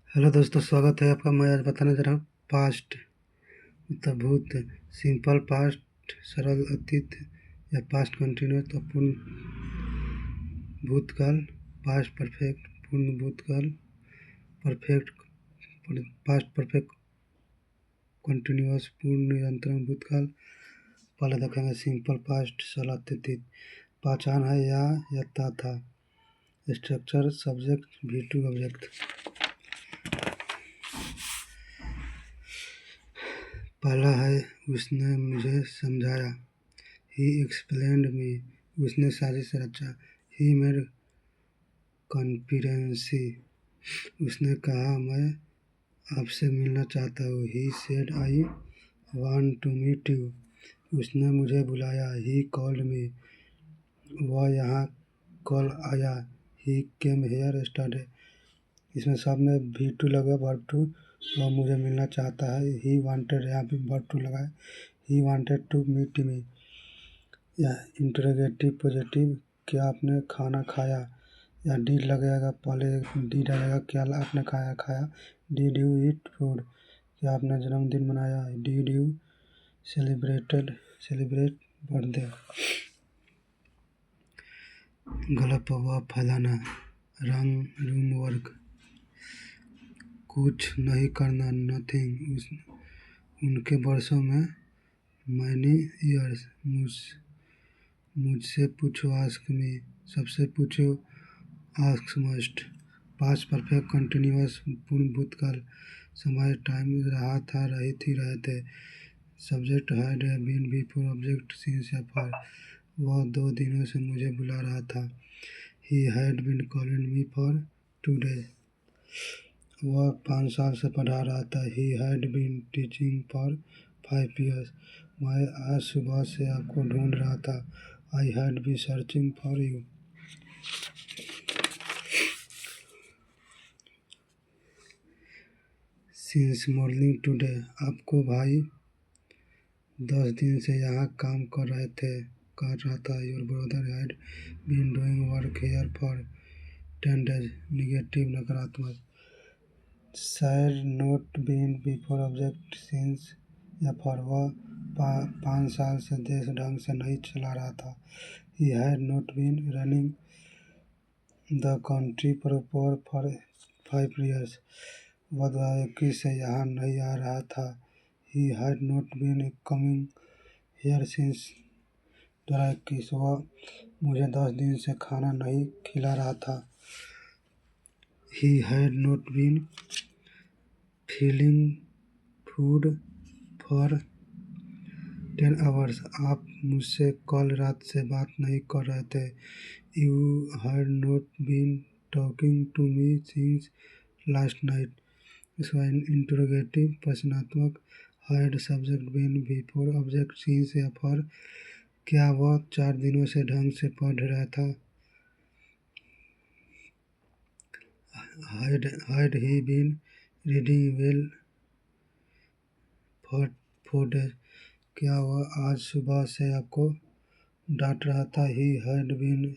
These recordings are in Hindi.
हेलो दोस्तों, स्वागत है आपका। मैं आज बताने जा रहा हूँ पास्ट मतलब भूत। सिंपल पास्ट सरल अतीत या पास्ट कंटिन्यूस तो पूर्ण भूतकाल। पास्ट परफेक्ट पूर्ण भूतकाल। परफेक्ट पास्ट परफेक्ट कंटिन्यूस पूर्ण निरंतर भूतकाल। पहले देखेंगे सिंपल पास्ट सरल अतीत। पहचान है या यथा था। Structure subject V2 object. पहला है उसने मुझे समझाया। He explained me. उसने साजिश रचा। He made conspiracy. उसने कहा मैं आपसे मिलना चाहता हूँ। He said I want to meet you. उसने मुझे बुलाया। He called me. वह यहाँ कॉल आया। He came here yesterday. इसमें सब में V2 लगा, वर्ब टू। वह मुझे मिलना चाहता है। ही वांटेड, यहाँ पे वर्ब टू लगा है। He wanted to meet me. या इंटरोगेटिव पॉजिटिव, क्या आपने खाना खाया। या डिड लगेगा, पहले डिड आएगा, क्या आपने खाया। डिड यू ईट फूड, क्या आपने जन्मदिन मनाया। Did you celebrate birthday. गलत प्रभाव फैलाना। रंग रूम वर्क, कुछ नहीं करना, नथिंग। उनके वर्षों में मैनी ईयर्स। मुझसे पूछो, आस्क मी। सबसे पूछो, ask must. Past perfect continuous पूर्ण भूतकाल। समय टाइम रहा था, रही थी, रहे थे। Subject had been before object since या फॉर। वह 2 दिनों से मुझे बुला रहा था। He had been calling me for 2 days। वह 5 साल से पढ़ा रहा था। He had been teaching for 5 years। मैं आज सुबह से आपको ढूंढ रहा था। I had be searching for you. Since morning today, आपको भाई 10 दिन से यहाँ काम कर रहा था। Your brother had been doing work here for 10 days। Negative नकारात्मक। Sad not been before object since या फॉर। वह 5 साल से देश ढंग से नहीं चला रहा था। He had not been running the country proper for 5 years। वह 2021 से यहाँ नहीं आ रहा था। He had not been coming here since 2021। वह मुझे 10 दिन से खाना नहीं खिला रहा था। He had not been feeling food for 10 hours। आप मुझसे कल रात से बात नहीं कर रहे थे। You had not been talking to me since last night. इसका इंटरोगेटिव प्रश्नात्मक। Had subject been before object since या फॉर। क्या वह 4 दिनों से ढंग से पढ़ रहा था। Had he been reading well for 4 days। क्या वह आज सुबह से आपको डांट रहा था। He had been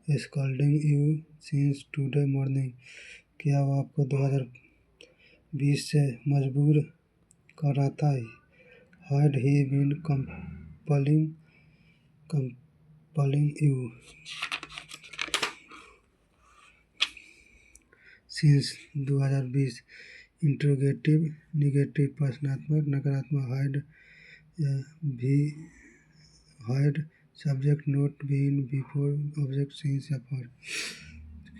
scolding you since today morning. क्या वह आपको 2020 से मजबूर कर रहा था। Had he been compelling you since 2020। Interrogative negative प्रश्नात्मक नकारात्मक। Had subject not been before object since या फॉर।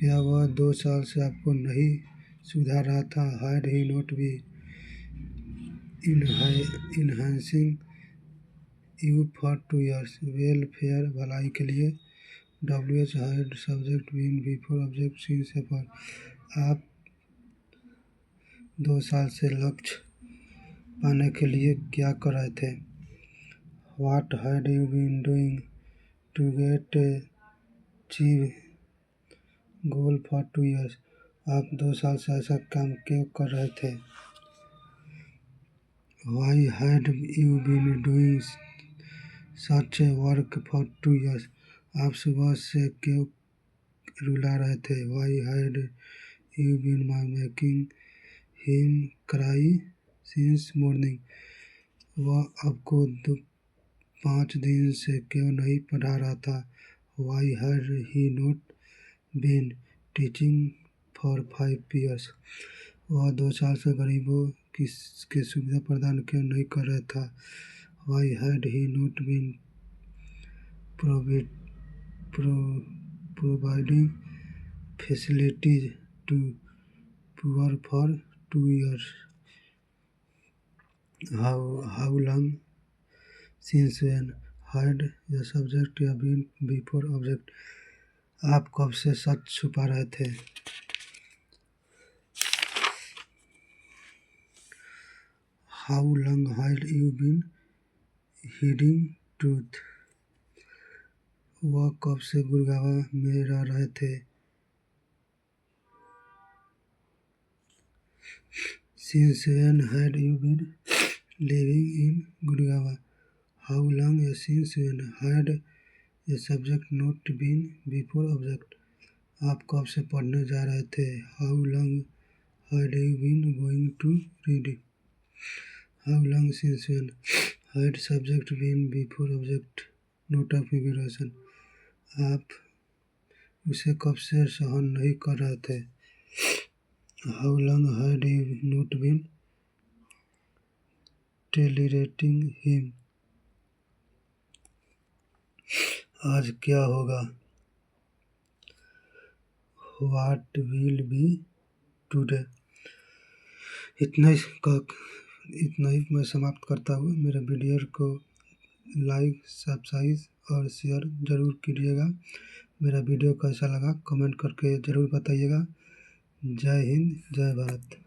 क्या वह 2 साल से आपको नहीं सुधार रहा था। Had he not be enhancing you for 2 years। Welfare भलाई के लिए। WH had subject been before object since या फॉर। आप 2 साल से लक्ष्य पाने के लिए क्या कर रहे थे। What had you been doing to get achieve goal for 2 years। आप 2 साल से ऐसा काम क्यों कर रहे थे। Why had you been doing such work for 2 years। आप सुबह से क्यों रुला रहे थे। Why had you been making him cry since morning. वह आपको 5 दिन से क्यों नहीं पढ़ा रहा था? Why had he not been teaching for 5 years। वह 2 साल से गरीबों की सुविधा प्रदान क्यों नहीं कर रहा था? Why had he not been providing facilities to poor for 2 years। How long since when had the subject been before object। आप कब से सच छुपा रहे थे? How long had you been hiding truth। वह कब से गुड़गांव में रह रहे थे? Since when had you been living in Gurgaon। How long since when had the subject not been before object। आप कब से पढ़ने जा रहे थे? How long had you been going to read। How long since when had subject been before object not of figuration। आप उसे कब से सहन नहीं कर रहे थे? How long had you not been tolerating him। आज क्या होगा? What will be today। इतना ही मैं समाप्त करता हूँ। मेरे वीडियो को लाइक सब्सक्राइब और शेयर ज़रूर कीजिएगा। मेरा वीडियो कैसा लगा कमेंट करके ज़रूर बताइएगा। जय हिंद जय भारत।